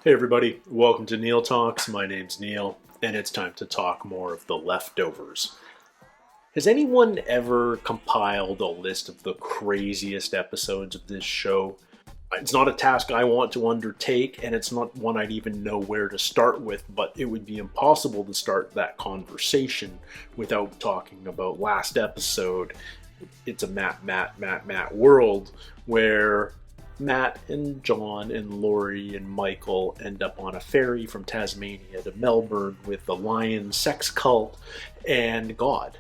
Hey everybody, welcome to Neil Talks. My name's Neil, and it's time to talk more of The Leftovers. Has anyone ever compiled a list of the craziest episodes of this show? It's not a task I want to undertake, and it's not one I'd even know where to start with, but it would be impossible to start that conversation without talking about last episode. It's a Matt world where Matt and John and Laurie and Michael end up on a ferry from Tasmania to Melbourne with the lion sex cult and God.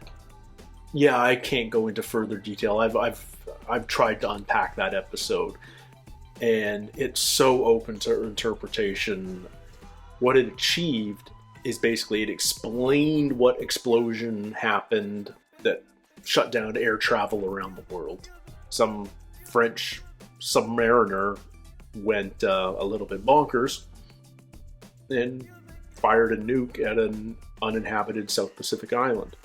Yeah, I can't go into further detail. I've tried to unpack that episode, and it's so open to interpretation. What it achieved is basically it explained what explosion happened that shut down air travel around the world. Some French submariner went a little bit bonkers and fired a nuke at an uninhabited South Pacific island,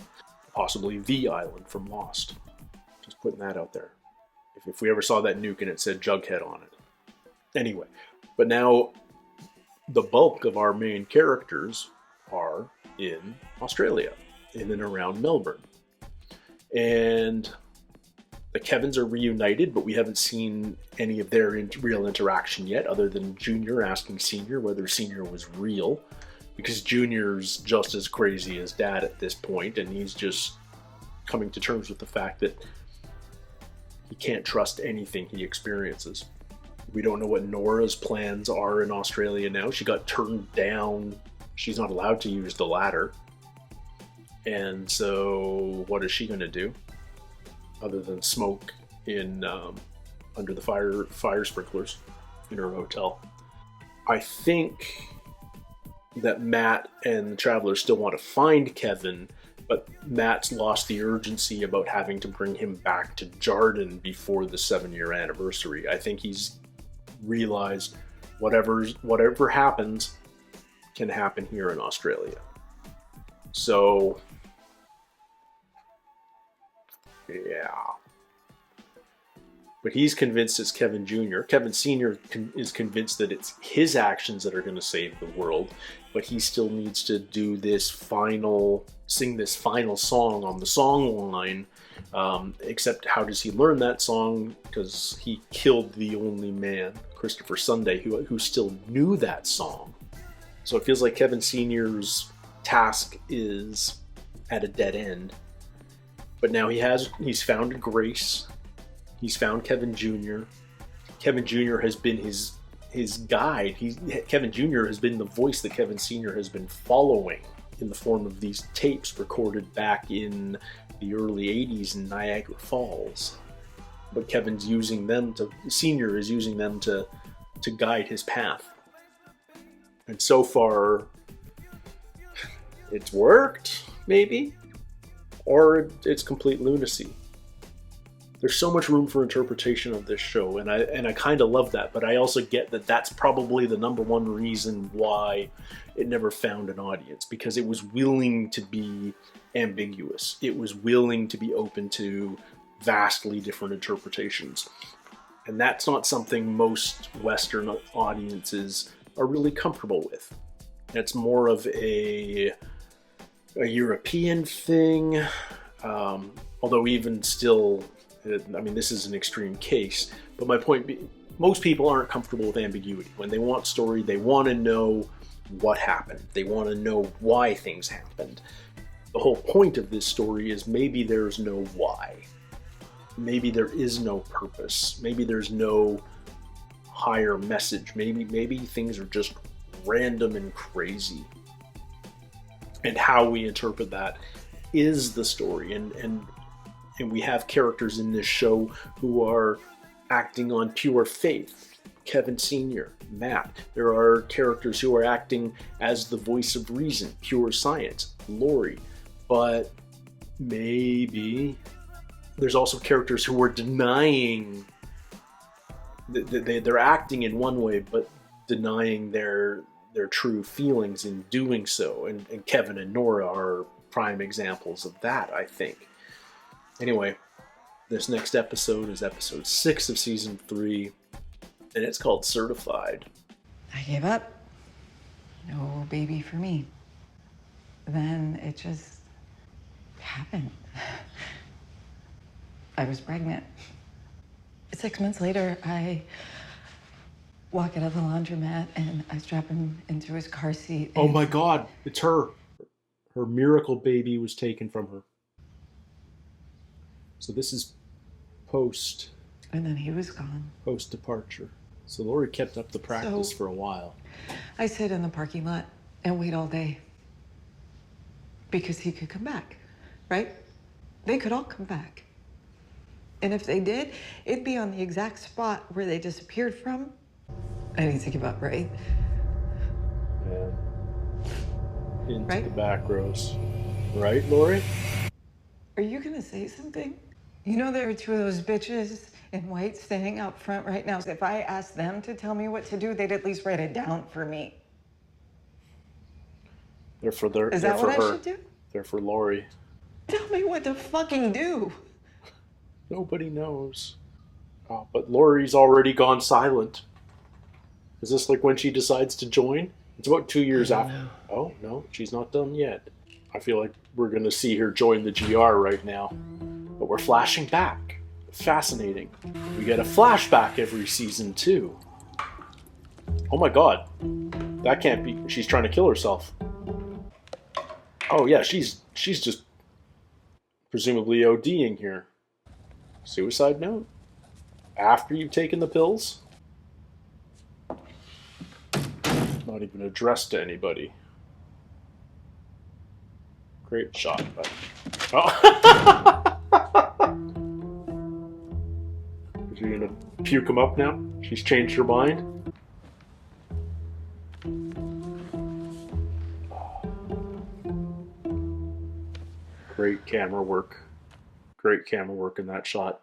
possibly the island from Lost. Just putting that out there. If we ever saw that nuke and it said Jughead on it. Anyway, but now the bulk of our main characters are in Australia, in and around Melbourne. And the Kevins are reunited, but we haven't seen any of their real interaction yet, other than Junior asking Senior whether Senior was real, because Junior's just as crazy as Dad at this point, and he's just coming to terms with the fact that he can't trust anything he experiences. We don't know what Nora's plans are in Australia now. She got turned down. She's not allowed to use the ladder. And so what is she going to do? Other than smoke in under the fire sprinklers in her hotel. I think that Matt and the Travelers still want to find Kevin, but Matt's lost the urgency about having to bring him back to Jarden before the 7-year anniversary. I think he's realized whatever happens can happen here in Australia. So yeah. But he's convinced it's Kevin Jr. Kevin Sr. is convinced that it's his actions that are going to save the world, but he still needs to do sing this final song on the song line. Except how does he learn that song? Because he killed the only man, Christopher Sunday, who still knew that song. So it feels like Kevin Sr.'s task is at a dead end. But now he's found Grace. He's found Kevin Jr. Kevin Jr. has been his guide. Kevin Jr. has been the voice that Kevin Sr. has been following in the form of these tapes recorded back in the early 80s in Niagara Falls. But Sr. is using them to guide his path. And so far, it's worked, maybe? Or it's complete lunacy. There's so much room for interpretation of this show, and I kind of love that, but I also get that that's probably the number one reason why it never found an audience, because it was willing to be ambiguous. It was willing to be open to vastly different interpretations. And that's not something most Western audiences are really comfortable with. It's more of a European thing, although even still, I mean, this is an extreme case, but my point being, most people aren't comfortable with ambiguity. When they want story, they want to know what happened. They want to know why things happened. The whole point of this story is maybe there's no why. Maybe there is no purpose. Maybe there's no higher message. Maybe things are just random and crazy. And how we interpret that is the story. And we have characters in this show who are acting on pure faith. Kevin Sr., Matt. There are characters who are acting as the voice of reason, pure science, Laurie. But maybe there's also characters who are denying, they're acting in one way, but denying their true feelings in doing so. And Kevin and Nora are prime examples of that, I think. Anyway, this next episode is episode 6 of season 3, and it's called Certified. I gave up. No baby for me. Then it just happened. I was pregnant. 6 months later, I walk out of the laundromat and I strap him into his car seat. Oh my God, it's her. Her miracle baby was taken from her. So this is post And then he was gone. post departure. So Lori kept up the practice for a while. I sit in the parking lot and wait all day. Because he could come back, right? They could all come back. And if they did, it'd be on the exact spot where they disappeared from. Anything about, right? Yeah. Into Right? the back rows. Right, Lori? Are you gonna say something? You know there are two of those bitches in white standing out front right now. If I asked them to tell me what to do, they'd at least write it down for me. Is that what I should do? They're for Lori. Tell me what to fucking do. Nobody knows. Oh, but Lori's already gone silent. Is this like when she decides to join? It's about 2 years after. Oh, no, she's not done yet. I feel like we're going to see her join the GR right now. But we're flashing back. Fascinating. We get a flashback every season, too. Oh my God. That can't be. She's trying to kill herself. Oh, yeah, she's just presumably ODing here. Suicide note? After you've taken the pills? Not even addressed to anybody. Great shot. But... Oh. Is she gonna puke him up now? She's changed her mind? Great camera work. Great camera work in that shot.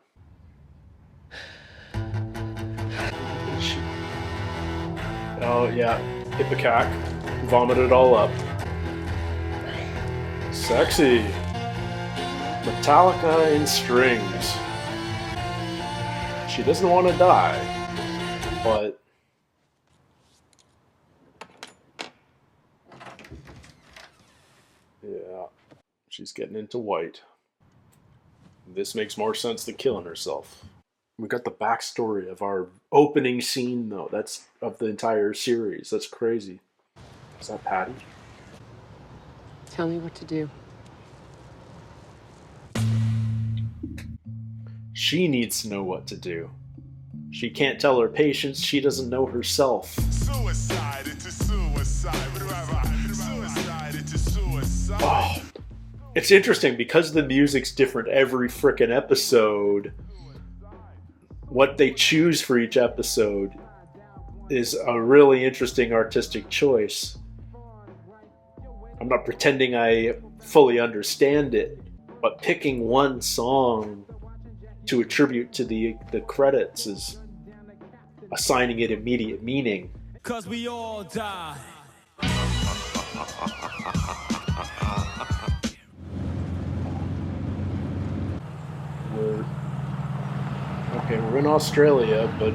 Oh yeah, Ipecac. Vomited it all up. Sexy. Metallica in strings. She doesn't want to die, but... yeah, she's getting into white. This makes more sense than killing herself. We got the backstory of our opening scene, though. That's of the entire series. That's crazy. Is that Patty? Tell me what to do. She needs to know what to do. She can't tell her patients. She doesn't know herself. Suicide into suicide. Suicide into suicide. Oh, it's interesting because the music's different every frickin' episode. What they choose for each episode is a really interesting artistic choice. I'm not pretending I fully understand it, but picking one song to attribute to the credits is assigning it immediate meaning. 'Cause we all die. We're in Australia, but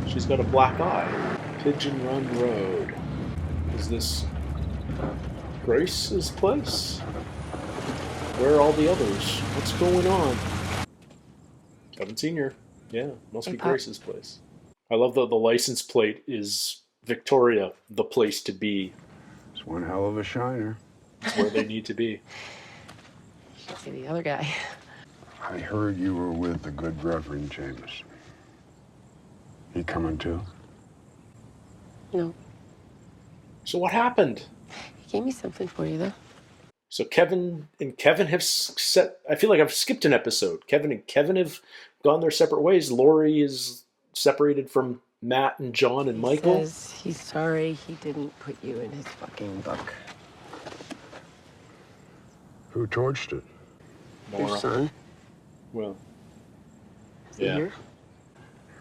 she's got a black eye. Pigeon Run Road. Is this Grace's place? Where are all the others? What's going on? Haven't seen her. Yeah, must be Grace's place. I love that the license plate is Victoria, the place to be. It's one hell of a shiner. It's where they need to be. See the other guy. I heard you were with the good Reverend Jameson. He coming too? No. So what happened? He gave me something for you, though. So Kevin have set... I feel like I've skipped an episode. Kevin have gone their separate ways. Lori is separated from Matt and John and Michael. He says he's sorry he didn't put you in his fucking book. Who torched it? Your son. Well, Is he here?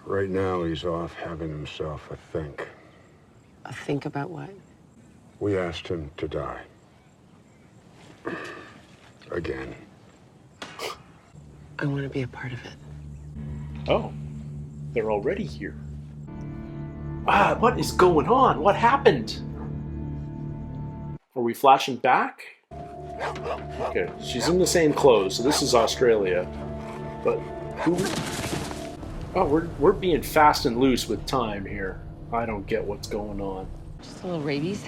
Right now he's off having himself a think. A think about what? We asked him to die. Again. I want to be a part of it. Oh, they're already here. What is going on? What happened? Are we flashing back? Okay, she's in the same clothes, so this is Australia. But who? Oh, we're being fast and loose with time here. I don't get what's going on. Just a little rabies.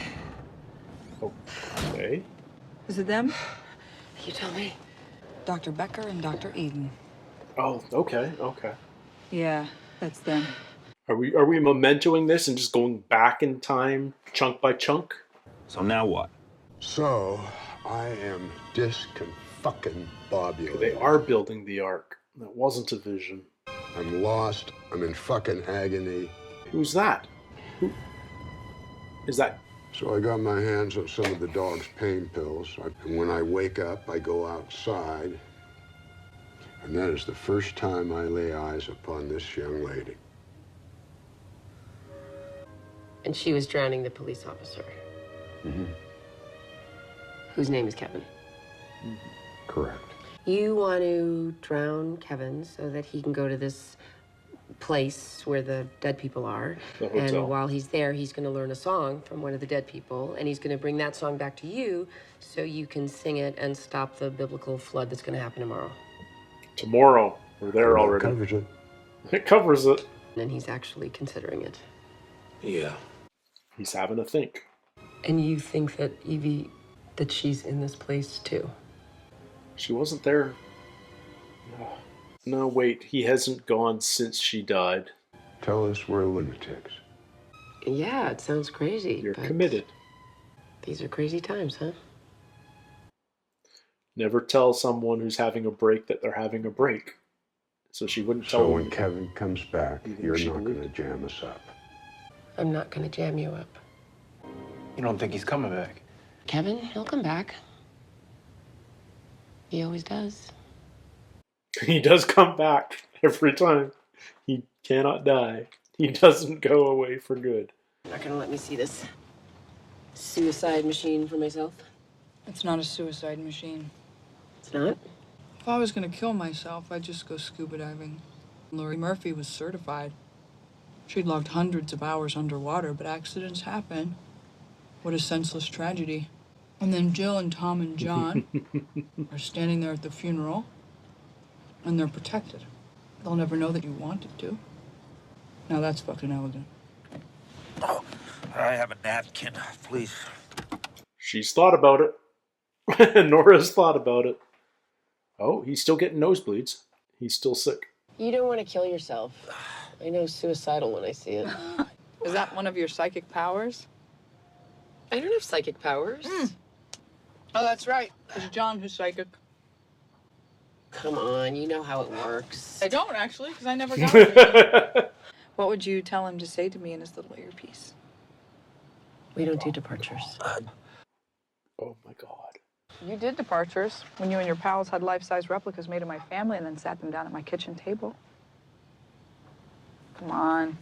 Okay. Is it them? You tell me. Dr. Becker and Dr. Eden. Oh, okay. Yeah, that's them. Are we mementoing this and just going back in time, chunk by chunk? So now what? So, I am disconfucking-bobulated. They are building the Ark. That wasn't a vision. I'm lost. I'm in fucking agony. Who's that? Who is that? So I got my hands on some of the dog's pain pills. And when I wake up, I go outside. And that is the first time I lay eyes upon this young lady. And she was drowning the police officer. Whose name is Kevin. Correct. You want to drown Kevin so that he can go to this place where the dead people are. The hotel. And while he's there, he's going to learn a song from one of the dead people. And he's going to bring that song back to you so you can sing it and stop the biblical flood that's going to happen tomorrow. Tomorrow. We're there already. Covers it. It covers it. And he's actually considering it. Yeah. He's having a think. And you think that Evie, that she's in this place too? She wasn't there. No, wait. He hasn't gone since she died. Tell us we're lunatics. Yeah, it sounds crazy. You're but committed. These are crazy times, huh? Never tell someone who's having a break that they're having a break. So she wouldn't tell So them. when Kevin comes back, You think you're she not believed? going to jam us up. I'm not going to jam you up. You don't think he's coming back? Kevin, he'll come back. He always does. He does come back every time. He cannot die. He doesn't go away for good. You're not going to let me see this suicide machine for myself? It's not a suicide machine. It's not? If I was gonna kill myself, I'd just go scuba diving. Lori Murphy was certified. She'd logged hundreds of hours underwater, but accidents happen. What a senseless tragedy. And then Jill and Tom and John are standing there at the funeral, and they're protected. They'll never know that you wanted to. Now that's fucking elegant. Oh, I have a napkin, please. She's thought about it. Nora's thought about it. Oh, he's still getting nosebleeds. He's still sick. You don't want to kill yourself. I know suicidal when I see it. Is that one of your psychic powers? I don't have psychic powers. Oh, that's right. It's John who's psychic. Come on, you know how it works. I don't, actually, because I never got it. What would you tell him to say to me in his little earpiece? We don't do departures. Oh my god. You did departures when you and your pals had life-size replicas made of my family and then sat them down at my kitchen table. Come on.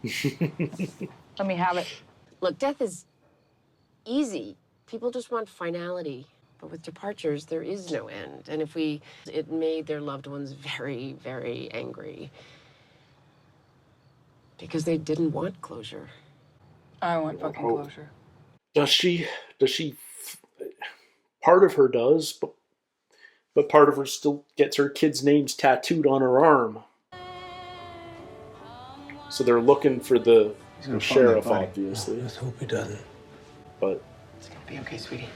Let me have it. Look, death is easy. People just want finality. But with departures, there is no end. And it made their loved ones very, very angry. Because they didn't want closure. I want fucking closure. Does she? Part of her does, but part of her still gets her kids' names tattooed on her arm. So they're looking for the sheriff, obviously. Let's hope he doesn't. But It's gonna be okay, sweetie.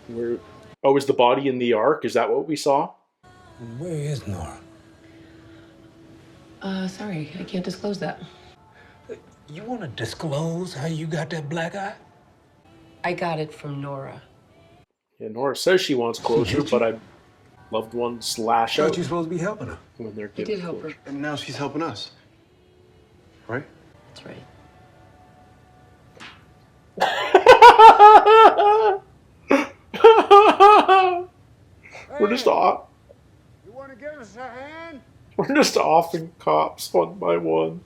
where? Oh, is the body in the Ark? Is that what we saw? Where is Nora? Sorry, I can't disclose that. You want to disclose how you got that black eye? I got it from Nora. Yeah, Nora says she wants closure, but loved ones lash out Thought you were supposed to be helping her. when they're I getting did help her. closure. And now she's helping us. Right? That's right. We're just off. You want to give us a hand? We're just offing cops one by one.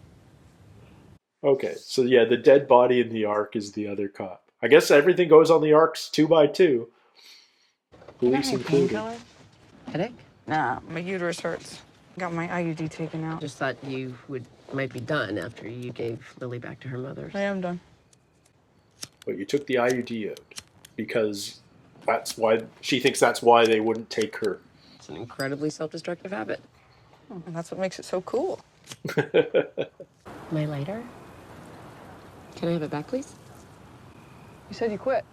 Okay, so yeah, the dead body in the Ark is the other cop. I guess everything goes on the Arks 2 by 2. Police included. Headache? Nah, my uterus hurts. Got my IUD taken out. Just thought you might be done after you gave Lily back to her mother. I am done. But you took the IUD out because that's why she thinks that's why they wouldn't take her. It's an incredibly self-destructive habit. And that's what makes it so cool. My lighter? Can I have it back, please? You said you quit.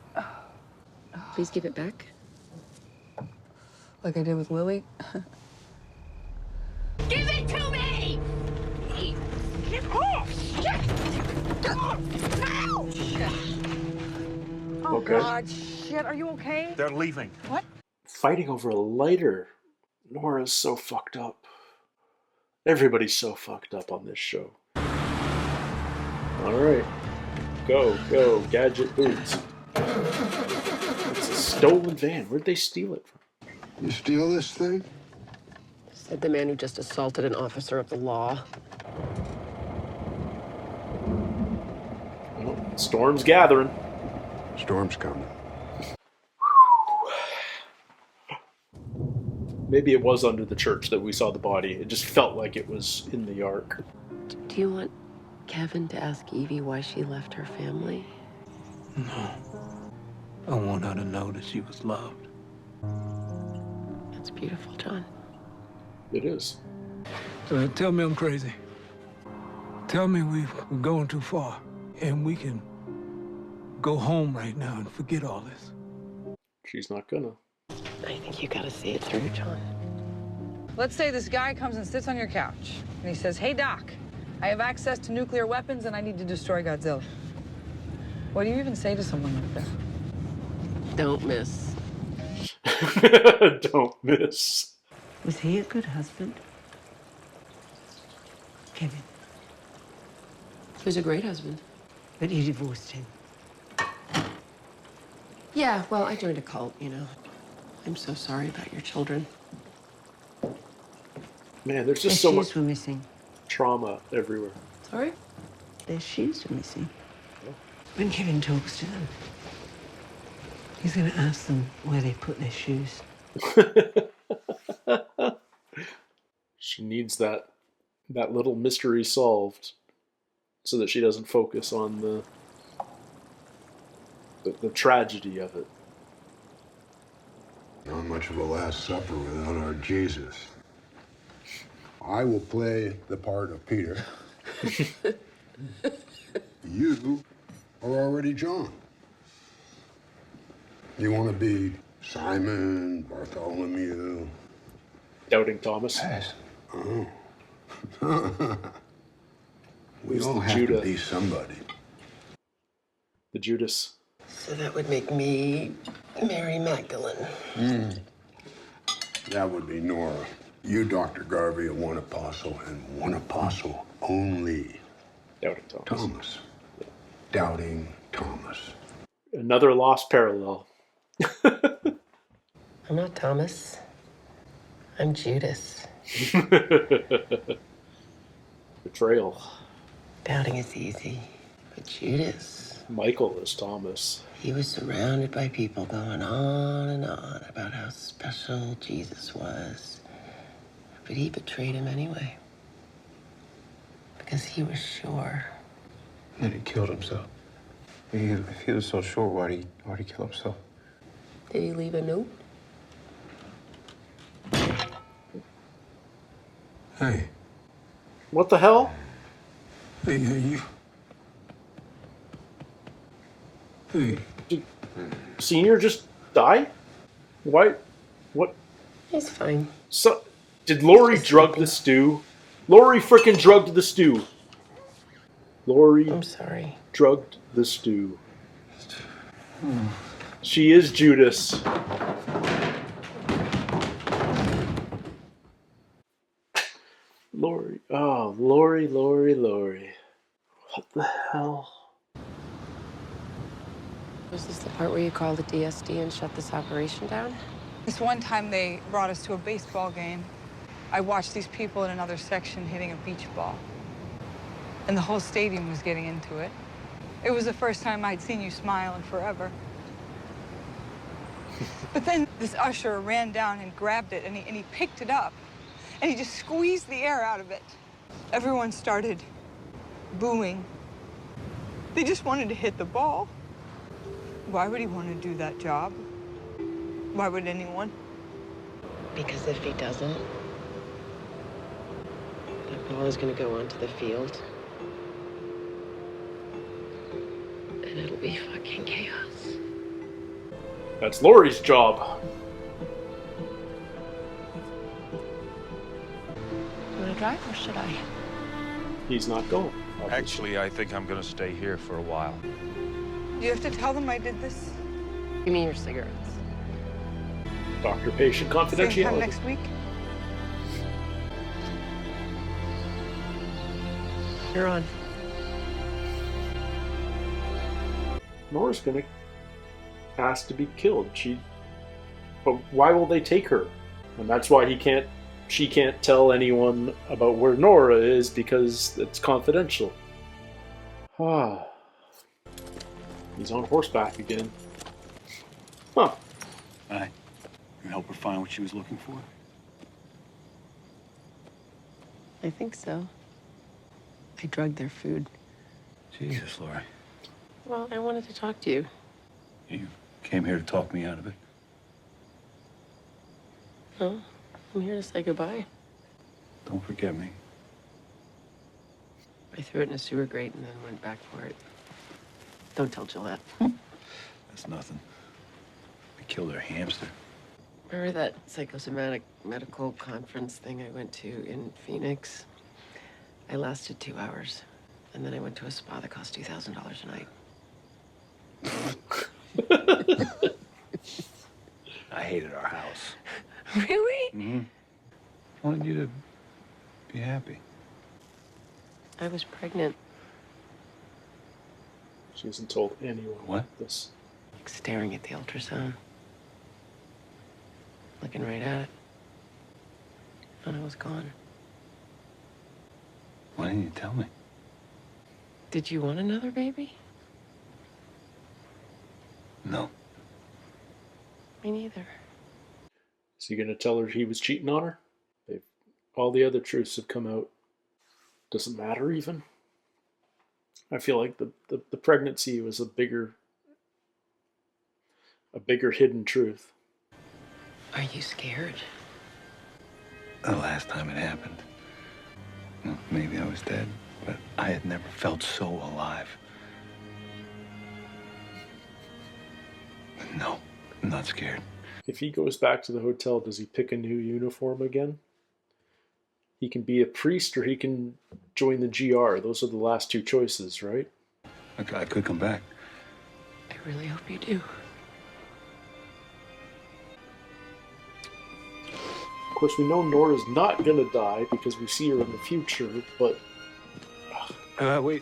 Please give it back. Like I did with Lily. Give it to me! Get off! Shit! Get off! No! Shit! Oh, Okay. God, shit. Are you okay? They're leaving. What? Fighting over a lighter. Nora's so fucked up. Everybody's so fucked up on this show. Alright. Go, gadget boots. It's a stolen van. Where'd they steal it from? You steal this thing? Said the man who just assaulted an officer of the law. Well, storm's gathering. Storm's coming. Maybe it was under the church that we saw the body. It just felt like it was in the Ark. Do you want Kevin to ask Evie why she left her family? No. I want her to know that she was loved. That's beautiful, John. It is. Tell me I'm crazy. Tell me we're going too far. And we can go home right now and forget all this. She's not gonna. I think you gotta see it through, John. Let's say this guy comes and sits on your couch, and he says, "Hey, Doc, I have access to nuclear weapons, and I need to destroy Godzilla." What do you even say to someone like that? Don't miss. Don't miss. Was he a good husband? Kevin, He was a great husband. but you divorced him. Yeah, well, I joined a cult, you know. I'm so sorry about your children. Man, there's Their just so shoes much were missing. trauma everywhere. Sorry? Their shoes were missing. When Kevin talks to them, he's going to ask them where they put their shoes. She needs that little mystery solved so that she doesn't focus on the tragedy of it. Not much of a Last Supper without our Jesus. I will play the part of Peter. You are already John. You want to be Simon, Bartholomew? Doubting Thomas. Yes. Oh. We Who's all the have Judah? to be somebody. The Judas. So that would make me Mary Magdalene. That would be Nora. You, Dr. Garvey, are one apostle, and one apostle only. Doubting Thomas. Thomas. Doubting Thomas. Another lost parallel. I'm not Thomas. I'm Judas. Betrayal. Doubting is easy, but Judas, Michael is Thomas. he was surrounded by people going on and on about how special Jesus was. But he betrayed him anyway. Because he was sure. And he killed himself. If he was so sure, why'd he kill himself? Did he leave a note? Hey, What the hell? hey, you. Hey, Senior just died? Why? What? He's fine. So, did Lori drug the stew? Lori frickin' drugged the stew. Lori I'm sorry. drugged the stew. She is Judas. Lori. Oh, Lori. What the hell? Was this the part where you called the DSD and shut this operation down? This one time they brought us to a baseball game. I watched these people in another section hitting a beach ball. And the whole stadium was getting into it. It was the first time I'd seen you smile in forever. But then this usher ran down and grabbed it, and he picked it up. and he just squeezed the air out of it. Everyone started booing. They just wanted to hit the ball. Why would he want to do that job? Why would anyone? Because if he doesn't, that ball is going to go onto the field. And it'll be fucking chaos. That's Lori's job. You want to drive or should I? He's not going. Actually, I think I'm gonna stay here for a while. Do you have to tell them I did this? Give me your cigarettes. Doctor-patient Same time confidentiality. next week? You're on. Nora's gonna ask to be killed. But why will they take her? And that's why she can't tell anyone about where Nora is, because it's confidential. Ah. He's on horseback again. Huh. Aye. You help her find what she was looking for? I think so. I drugged their food. Jesus, Lori. Well, I wanted to talk to you. You came here to talk me out of it? No, I'm here to say goodbye. Don't forget me. I threw it in a sewer grate and then went back for it. Don't tell Gillette. That's nothing. I killed her hamster. Remember that psychosomatic medical conference thing I went to in Phoenix? I lasted 2 hours. And then I went to a spa that cost $2,000 a night. I hated our house. Really? Mm-hmm. I wanted you to be happy. I was pregnant. She hasn't told anyone What? this. Like staring at the ultrasound. Looking right at it. And I was gone. Why didn't you tell me? Did you want another baby? No. Me neither. Is he gonna tell her he was cheating on her? All the other truths have come out. Doesn't matter even. I feel like the pregnancy was a bigger hidden truth. Are you scared? The last time it happened, well, maybe I was dead, but I had never felt so alive. No, I'm not scared. If he goes back to the hotel, does he pick a new uniform again? He can be a priest or he can join the GR. Those are the last two choices, right? I could come back. I really hope you do. Of course, we know Nora's not gonna die because we see her in the future, but Wait.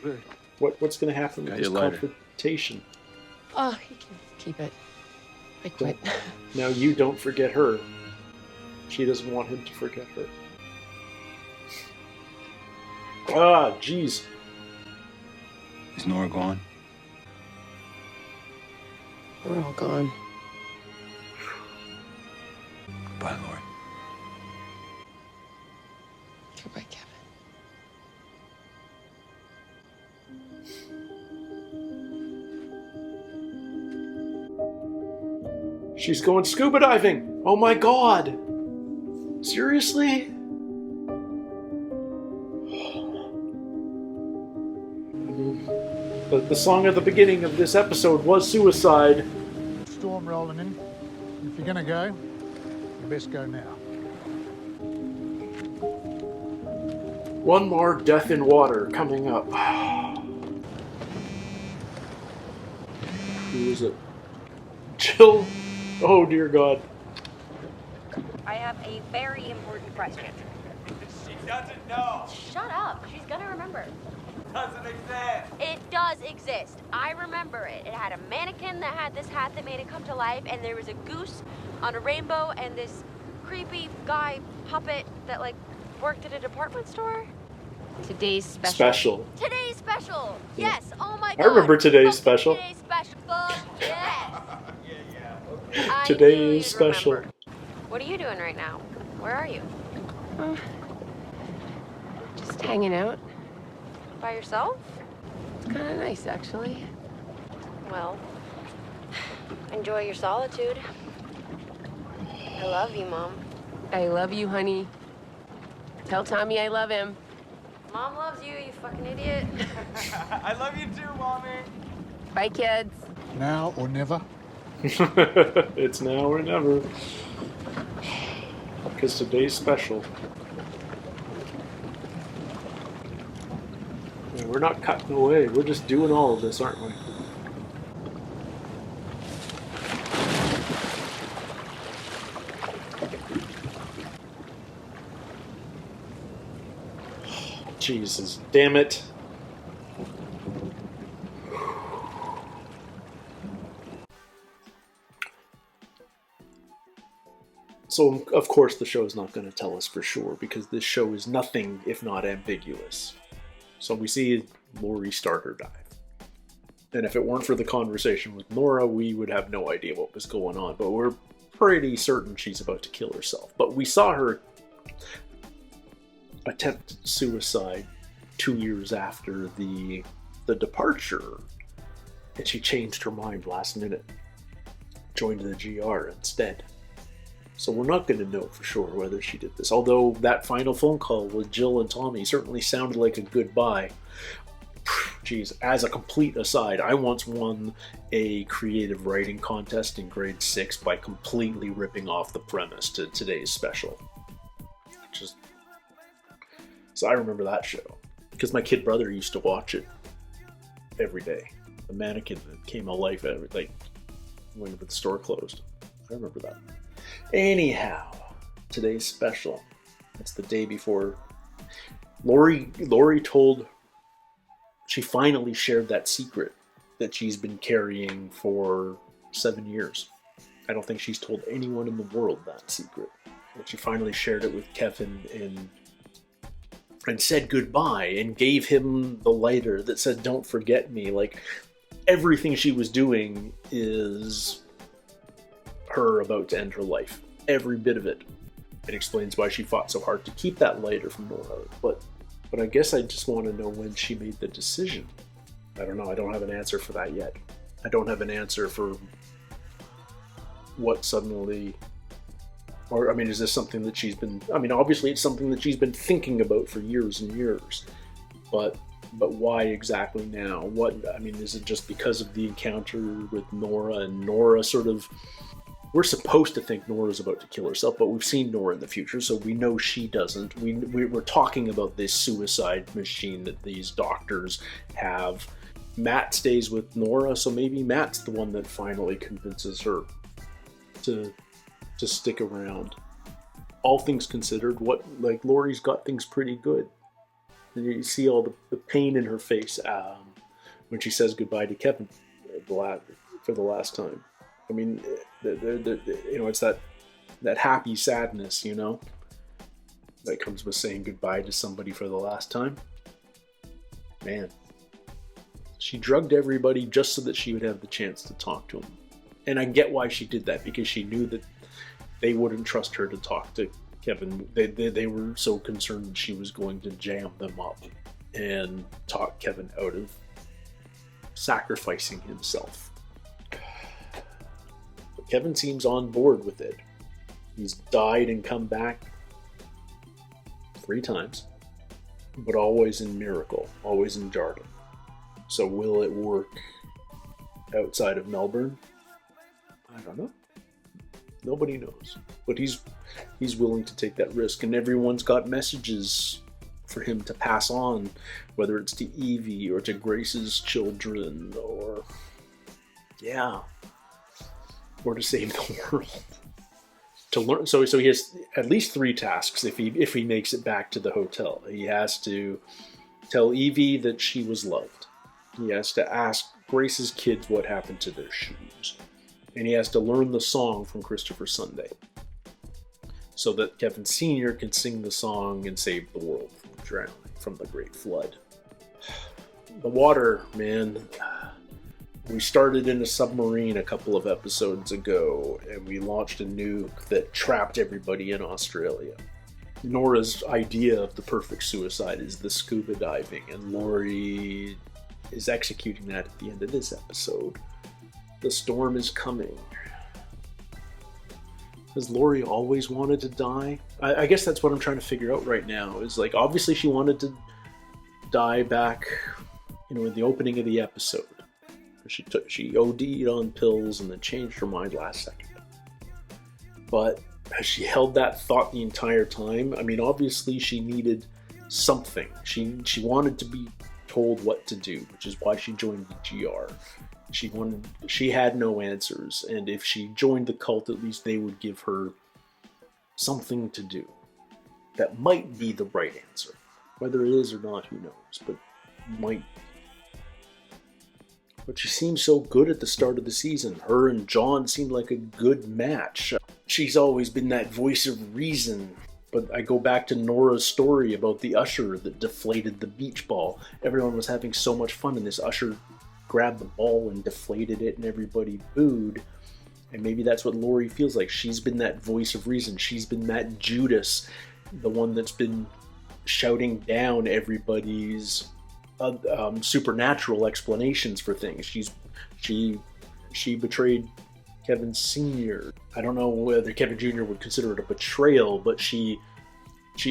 what's gonna happen with Got this your lighter. confrontation? Oh, you can keep it. I quit. Now you don't forget her. She doesn't want him to forget her. Ah, jeez. Is Nora gone? We're all gone. Goodbye, Lori. Goodbye, Kevin. She's going scuba diving! Oh my god! Seriously? The song at the beginning of this episode was Suicide. Storm rolling in. If you're gonna go, you best go now. One more Death in Water coming up. Who is it? Jill? Oh dear God. I have a very important question. She doesn't know. Shut up. She's gonna remember. Doesn't exist. It does exist. I remember it. It had a mannequin that had this hat that made it come to life, and there was a goose on a rainbow, and this creepy guy puppet that like worked at a department store. Today's special. Today's special. Yes. Oh my God. I remember today's Fuck special. Today's special. Fuck yes. Today is special. What are you doing right now? Where are you? Just hanging out. By yourself? It's kind of nice, actually. Well, enjoy your solitude. I love you, Mom. I love you, honey. Tell Tommy I love him. Mom loves you, you fucking idiot. I love you too, Mommy. Bye, kids. Now or never. It's now or never. Because today's special. Yeah, we're not cutting away. We're just doing all of this, aren't we? Jesus, damn it. So, of course, the show is not going to tell us for sure, because this show is nothing if not ambiguous. So we see Laurie start her dive. And if it weren't for the conversation with Nora, we would have no idea what was going on. But we're pretty certain she's about to kill herself. But we saw her attempt suicide 2 years after the departure. And she changed her mind last minute. Joined the GR instead. So we're not going to know for sure whether she did this. Although that final phone call with Jill and Tommy certainly sounded like a goodbye. Geez, as a complete aside, I once won a creative writing contest in grade 6 by completely ripping off the premise to today's special. So I remember that show. Because my kid brother used to watch it every day. The mannequin that came to life when the store closed. I remember that. Anyhow, today's special. It's the day before. Laurie told. She finally shared that secret that she's been carrying for 7 years. I don't think she's told anyone in the world that secret. But she finally shared it with Kevin and said goodbye and gave him the lighter that said "Don't forget me." Like, everything she was doing is her about to end her life. Every bit of it. It explains why she fought so hard to keep that lighter from Nora. But I guess I just want to know when she made the decision. I don't know. I don't have an answer for that yet. I don't have an answer for what suddenly... Or, I mean, is this something that she's been... I mean, obviously it's something that she's been thinking about for years and years. But why exactly now? What? I mean, is it just because of the encounter with Nora and Nora sort of... We're supposed to think Nora's about to kill herself, but we've seen Nora in the future, so we know she doesn't. We're talking about this suicide machine that these doctors have. Matt stays with Nora, so maybe Matt's the one that finally convinces her to stick around. All things considered, Laurie's got things pretty good. And you see all the pain in her face when she says goodbye to Kevin for the last time. I mean, it's that happy sadness, that comes with saying goodbye to somebody for the last time. Man, she drugged everybody just so that she would have the chance to talk to him. And I get why she did that, because she knew that they wouldn't trust her to talk to Kevin. They were so concerned that she was going to jam them up and talk Kevin out of sacrificing himself. Kevin seems on board with it. He's died and come back 3 times, but always in Miracle, always in Jarden. So will it work outside of Melbourne? I don't know. Nobody knows. But he's willing to take that risk, and everyone's got messages for him to pass on, whether it's to Evie or to Grace's children, or to save the world. To learn, so he has at least 3 tasks if he makes it back to the hotel. He has to tell Evie that she was loved. He has to ask Grace's kids what happened to their shoes. And he has to learn the song from Christopher Sunday, so that Kevin Sr. can sing the song and save the world from drowning, from the Great Flood. The water, man. We started in a submarine a couple of episodes ago, and we launched a nuke that trapped everybody in Australia. Nora's idea of the perfect suicide is the scuba diving, and Laurie is executing that at the end of this episode. The storm is coming. Has Laurie always wanted to die? I guess that's what I'm trying to figure out right now. Is like, obviously she wanted to die back, in the opening of the episode. She OD'd on pills and then changed her mind last second. But has she held that thought the entire time? I mean, obviously she needed something. She wanted to be told what to do, which is why she joined the GR. She had no answers, and if she joined the cult, at least they would give her something to do. That might be the right answer. Whether it is or not, who knows, but might. But she seemed so good at the start of the season. Her and John seemed like a good match. She's always been that voice of reason. But I go back to Nora's story about the usher that deflated the beach ball. Everyone was having so much fun, and this usher grabbed the ball and deflated it, and everybody booed. And maybe that's what Laurie feels like. She's been that voice of reason. She's been that Judas, the one that's been shouting down everybody's supernatural explanations for things. She betrayed Kevin Sr. I don't know whether Kevin Jr. would consider it a betrayal, but she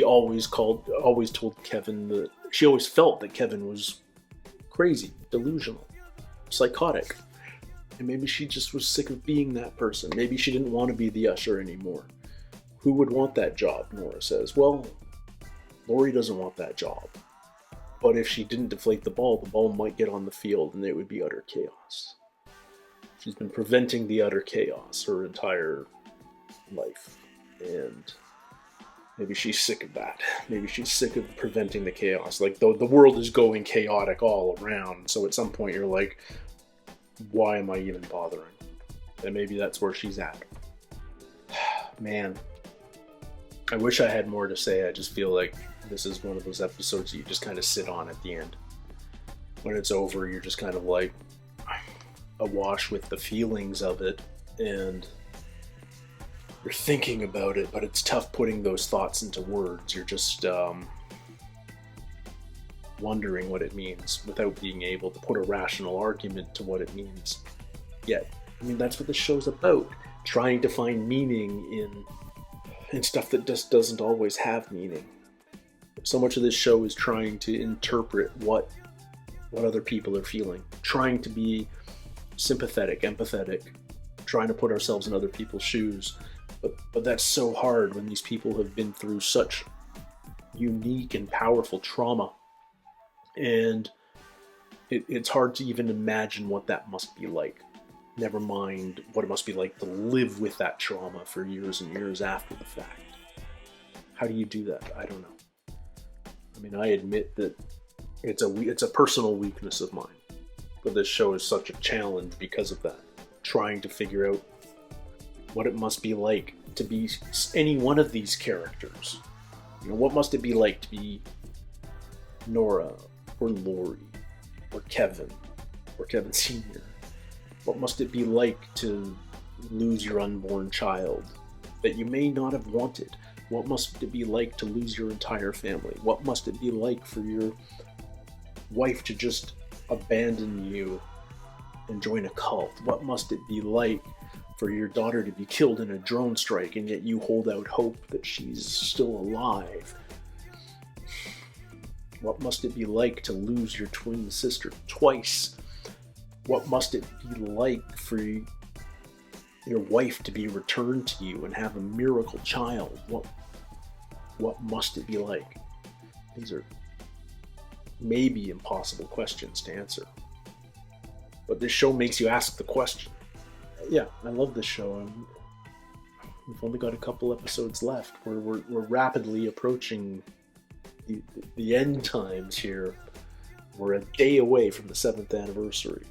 always told Kevin that she always felt that Kevin was crazy, delusional, psychotic. And maybe she just was sick of being that person. Maybe she didn't want to be the usher anymore. Who would want that job, Nora says. Well, Laurie doesn't want that job. But if she didn't deflate the ball might get on the field and it would be utter chaos. She's been preventing the utter chaos her entire life. And maybe she's sick of that. Maybe she's sick of preventing the chaos. Like, the world is going chaotic all around. So at some point you're like, why am I even bothering? And maybe that's where she's at. Man, I wish I had more to say. I just feel like this is one of those episodes that you just kind of sit on at the end. When it's over, you're just kind of like awash with the feelings of it, and you're thinking about it, but it's tough putting those thoughts into words. You're just wondering what it means without being able to put a rational argument to what it means yet. I mean, that's what the show's about. Trying to find meaning in stuff that just doesn't always have meaning. So much of this show is trying to interpret what other people are feeling. Trying to be sympathetic, empathetic. Trying to put ourselves in other people's shoes. But that's so hard when these people have been through such unique and powerful trauma. And it's hard to even imagine what that must be like. Never mind what it must be like to live with that trauma for years and years after the fact. How do you do that? I don't know. I mean, I admit that it's a personal weakness of mine. But this show is such a challenge because of that. Trying to figure out what it must be like to be any one of these characters. What must it be like to be Nora, or Laurie, or Kevin Sr.? What must it be like to lose your unborn child that you may not have wanted? What must it be like to lose your entire family? What must it be like for your wife to just abandon you and join a cult? What must it be like for your daughter to be killed in a drone strike and yet you hold out hope that she's still alive? What must it be like to lose your twin sister twice? What must it be like for your wife to be returned to you and have a miracle child? What must it be like? These are maybe impossible questions to answer. But this show makes you ask the question. Yeah, I love this show. We've only got a couple episodes left. We're rapidly approaching the end times here. We're a day away from the 7th anniversary.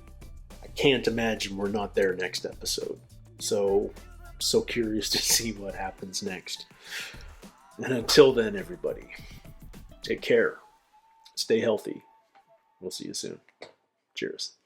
I can't imagine we're not there next episode. So curious to see what happens next. And until then, everybody, take care. Stay healthy. We'll see you soon. Cheers.